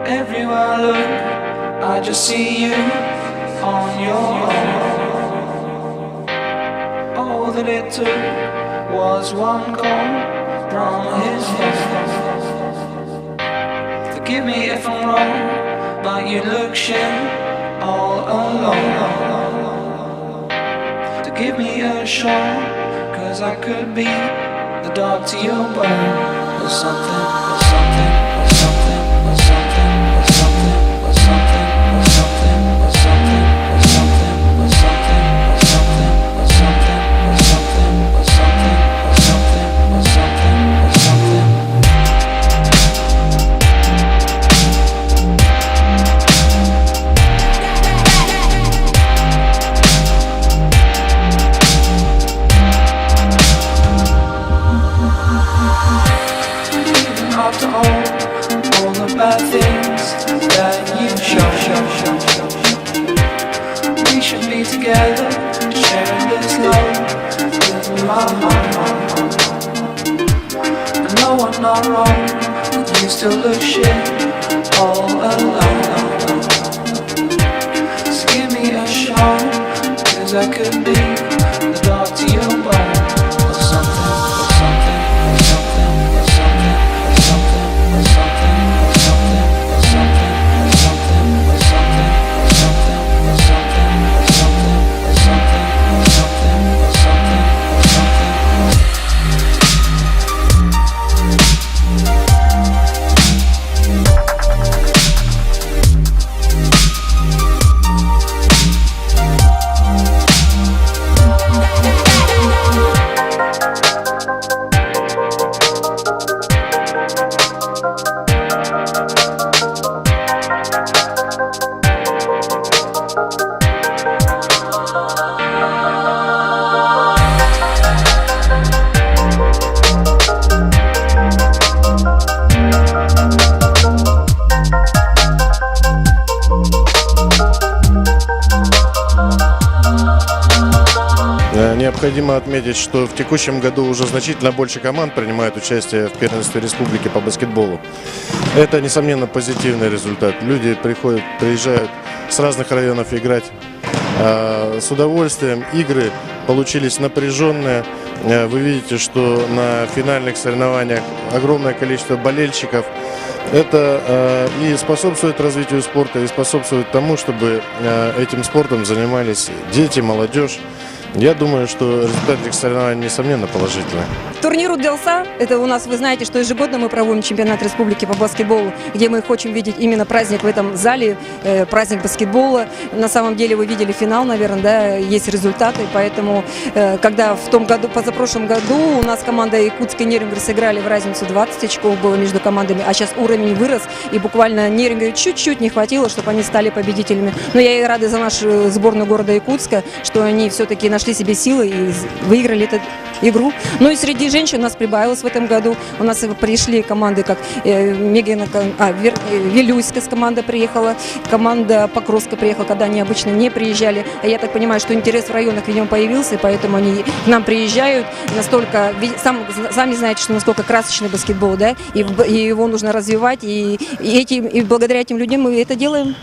Everywhere I look, I just see you on your own. All that it took was one call from his phone. Forgive me if I'm wrong, but you look shit all alone. To give me a shot, 'cause I could be the dog to your bone, or something, or something, or something, or something, or something, or something, or something, or something, or something, or something, or something, or something, or something, or something, or something, or something, or something. After all the bad things that you show, we should be together, sharing this love with my heart. I know I'm not wrong, you still look shit all alone. So give me a shot, 'cause I could be the dog to your bone, or something, or something, or something, or something. Необходимо отметить, что в текущем году уже значительно больше команд принимает участие в первенстве республики по баскетболу. Это, несомненно, позитивный результат. Люди приезжают с разных районов играть с удовольствием. Игры получились напряженные. Вы видите, что на финальных соревнованиях огромное количество болельщиков. Это и способствует развитию спорта, и способствует тому, чтобы этим спортом занимались дети, молодежь. Я думаю, что результат этих соревнований, несомненно, положительный. Турнир удался. Это у нас, вы знаете, что ежегодно мы проводим чемпионат республики по баскетболу, где мы хотим видеть именно праздник в этом зале, праздник баскетбола. На самом деле вы видели финал, наверное, да, есть результаты. Поэтому, когда в том году, позапрошлом году у нас команда Якутск и Нерюнгри сыграли в разницу 20 очков было между командами, а сейчас уровень вырос, и буквально Нерюнгри чуть-чуть не хватило, чтобы они стали победителями. Но я и рада за нашу сборную города Якутска, что они все-таки нашли себе силы и выиграли эту игру. Ну и среди женщин у нас прибавилось в этом году. У нас пришли команды, как Вилюйская команда приехала, команда Покровская приехала, когда они обычно не приезжали. А я так понимаю, что интерес в районах, видимо, появился, и поэтому они к нам приезжают. Настолько, сами знаете, что насколько красочный баскетбол, да, и его нужно развивать, и благодаря этим людям мы это делаем.